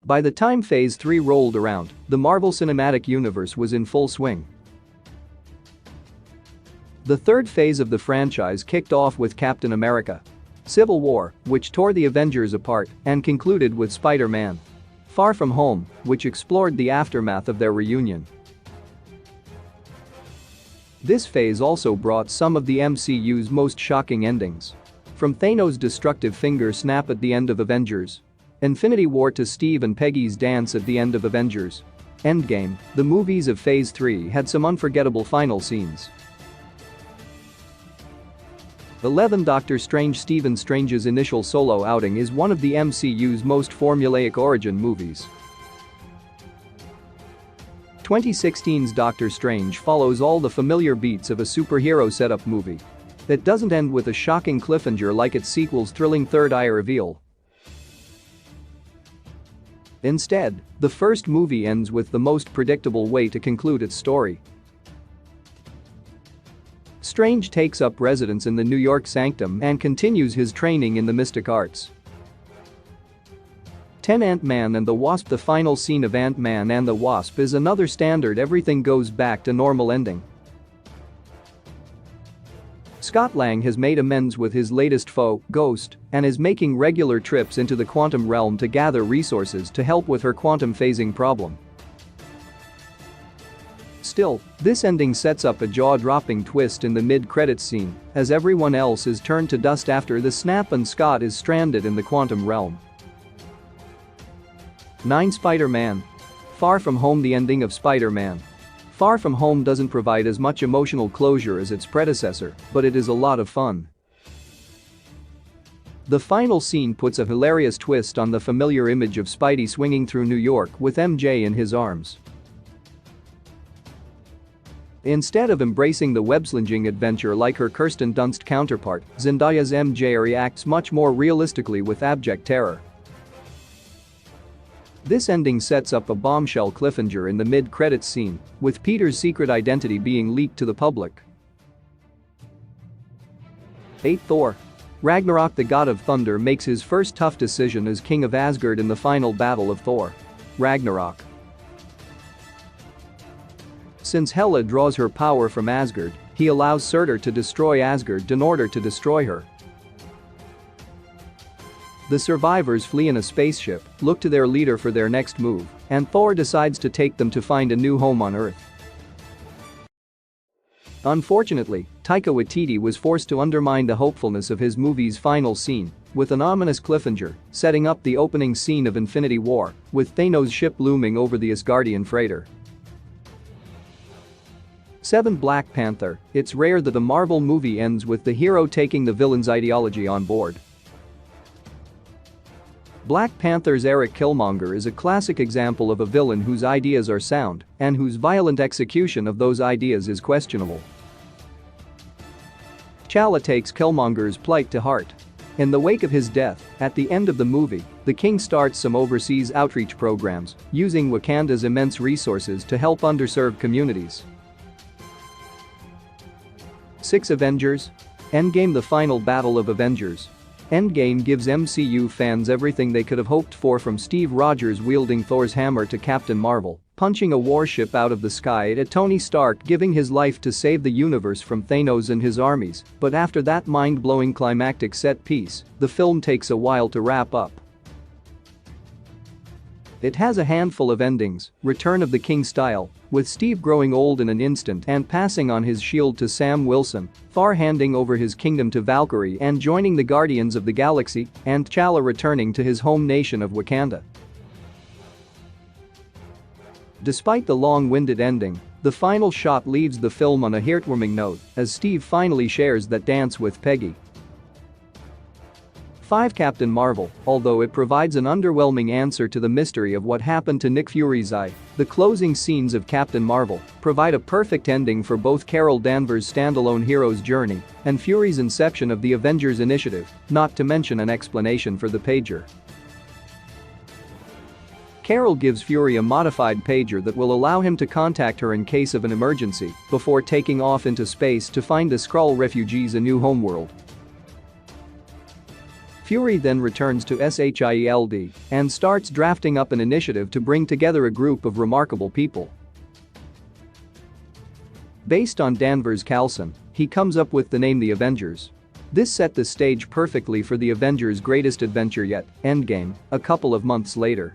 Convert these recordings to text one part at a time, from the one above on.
By the time Phase 3 rolled around, the Marvel Cinematic Universe was in full swing. The third phase of the franchise kicked off with Captain America: Civil War, which tore the Avengers apart, and concluded with Spider-Man: Far From Home, which explored the aftermath of their reunion. This phase also brought some of the MCU's most shocking endings. From Thanos' destructive finger snap at the end of Avengers Infinity War to Steve and Peggy's dance at the end of Avengers Endgame, the movies of Phase 3 had some unforgettable final scenes. 11. Doctor Strange. Stephen Strange's initial solo outing is one of the MCU's most formulaic origin movies. 2016's Doctor Strange follows all the familiar beats of a superhero setup movie. It doesn't end with a shocking cliffhanger like its sequel's thrilling third eye reveal. Instead, the first movie ends with the most predictable way to conclude its story. Strange takes up residence in the New York sanctum and continues his training in the mystic arts. 10. Ant-Man and the Wasp. The final scene of Ant-Man and the Wasp is another standard everything goes back to normal ending. Scott Lang has made amends with his latest foe, Ghost, and is making regular trips into the quantum realm to gather resources to help with her quantum phasing problem. Still, this ending sets up a jaw-dropping twist in the mid-credits scene, as everyone else is turned to dust after the snap and Scott is stranded in the quantum realm. 9. Spider-Man: Far From Home. The ending of Spider-Man: Far From Home doesn't provide as much emotional closure as its predecessor, but it is a lot of fun. The final scene puts a hilarious twist on the familiar image of Spidey swinging through New York with MJ in his arms. Instead of embracing the web-slinging adventure like her Kirsten Dunst counterpart, Zendaya's MJ reacts much more realistically with abject terror. This ending sets up a bombshell cliffhanger in the mid-credits scene, with Peter's secret identity being leaked to the public. 8. Thor: Ragnarok. The god of thunder makes his first tough decision as king of Asgard in the final battle of Thor: Ragnarok. Since Hela draws her power from Asgard, he allows Surtur to destroy Asgard in order to destroy her. The survivors flee in a spaceship, look to their leader for their next move, and Thor decides to take them to find a new home on Earth. Unfortunately, Taika Waititi was forced to undermine the hopefulness of his movie's final scene with an ominous cliffhanger, setting up the opening scene of Infinity War, with Thanos' ship looming over the Asgardian freighter. 7. Black Panther: It's rare that a Marvel movie ends with the hero taking the villain's ideology on board. Black Panther's Eric Killmonger is a classic example of a villain whose ideas are sound and whose violent execution of those ideas is questionable. T'Challa takes Killmonger's plight to heart. In the wake of his death, at the end of the movie, the king starts some overseas outreach programs, using Wakanda's immense resources to help underserved communities. 6. Avengers: Endgame. The final battle of Avengers Endgame gives MCU fans everything they could have hoped for, from Steve Rogers wielding Thor's hammer to Captain Marvel punching a warship out of the sky to Tony Stark giving his life to save the universe from Thanos and his armies. But after that mind-blowing climactic set piece, the film takes a while to wrap up. It has a handful of endings, Return of the King style, with Steve growing old in an instant and passing on his shield to Sam Wilson, Thor handing over his kingdom to Valkyrie and joining the Guardians of the Galaxy, and T'Challa returning to his home nation of Wakanda. Despite the long-winded ending, the final shot leaves the film on a heartwarming note as Steve finally shares that dance with Peggy. 5. Captain Marvel: Although it provides an underwhelming answer to the mystery of what happened to Nick Fury's eye, the closing scenes of Captain Marvel provide a perfect ending for both Carol Danvers' standalone hero's journey and Fury's inception of the Avengers Initiative, not to mention an explanation for the pager. Carol gives Fury a modified pager that will allow him to contact her in case of an emergency before taking off into space to find the Skrull refugees a new homeworld. Fury then returns to SHIELD and starts drafting up an initiative to bring together a group of remarkable people. Based on Danvers Carlson, he comes up with the name The Avengers. This set the stage perfectly for the Avengers' greatest adventure yet, Endgame, a couple of months later.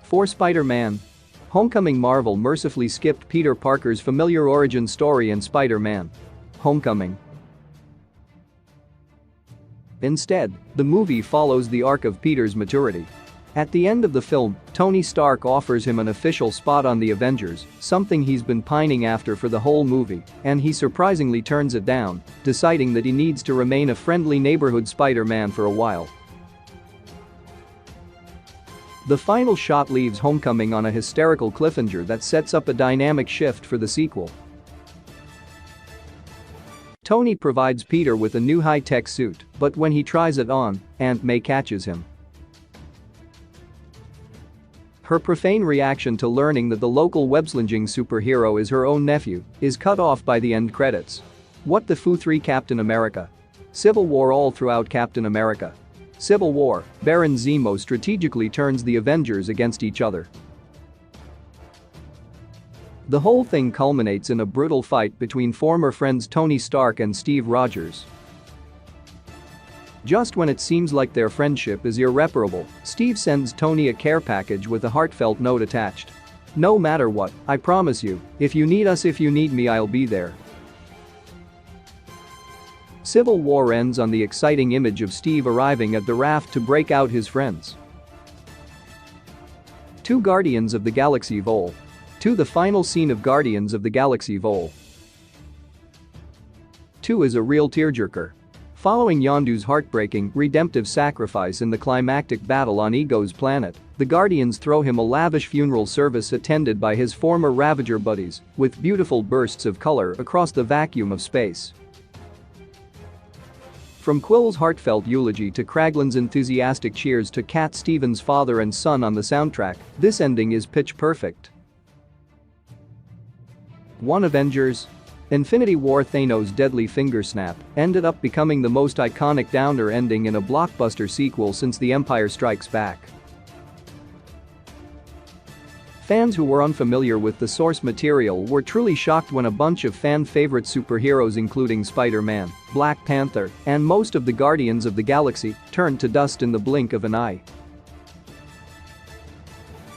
For Spider-Man Homecoming, Marvel mercifully skipped Peter Parker's familiar origin story in Spider-Man Homecoming. Instead, the movie follows the arc of Peter's maturity. At the end of the film, Tony Stark offers him an official spot on the Avengers, something he's been pining after for the whole movie, and he surprisingly turns it down, deciding that he needs to remain a friendly neighborhood Spider-Man for a while. The final shot leaves Homecoming on a hysterical cliffhanger that sets up a dynamic shift for the sequel. Tony provides Peter with a new high-tech suit, but when he tries it on, Aunt May catches him. Her profane reaction to learning that the local web-slinging superhero is her own nephew is cut off by the end credits. What the foo 3 Captain America. Civil War. All throughout Captain America Civil War, Baron Zemo strategically turns the Avengers against each other. The whole thing culminates in a brutal fight between former friends Tony Stark and Steve Rogers. Just when it seems like their friendship is irreparable, Steve sends Tony a care package with a heartfelt note attached. "No matter what, I promise you, if you need us, if you need me, I'll be there." Civil War ends on the exciting image of Steve arriving at the raft to break out his friends. To Guardians of the Galaxy Vol. 2. The final scene of Guardians of the Galaxy Vol. 2 is a real tearjerker. Following Yondu's heartbreaking, redemptive sacrifice in the climactic battle on Ego's planet, the Guardians throw him a lavish funeral service attended by his former Ravager buddies, with beautiful bursts of color across the vacuum of space. From Quill's heartfelt eulogy to Kraglin's enthusiastic cheers to Cat Stevens' father and son on the soundtrack, this ending is pitch perfect. 1. Avengers Infinity War. Thanos' deadly finger snap ended up becoming the most iconic downer ending in a blockbuster sequel since The Empire Strikes Back. Fans who were unfamiliar with the source material were truly shocked when a bunch of fan-favorite superheroes including Spider-Man, Black Panther, and most of the Guardians of the Galaxy turned to dust in the blink of an eye.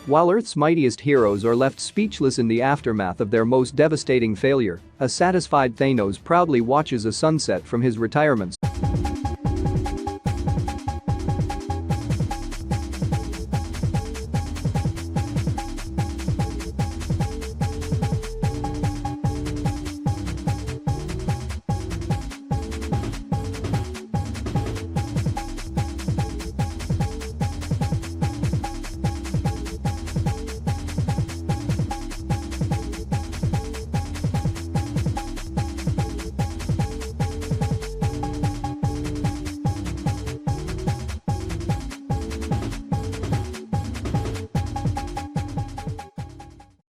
While Earth's mightiest heroes are left speechless in the aftermath of their most devastating failure, a satisfied Thanos proudly watches a sunset from his retirement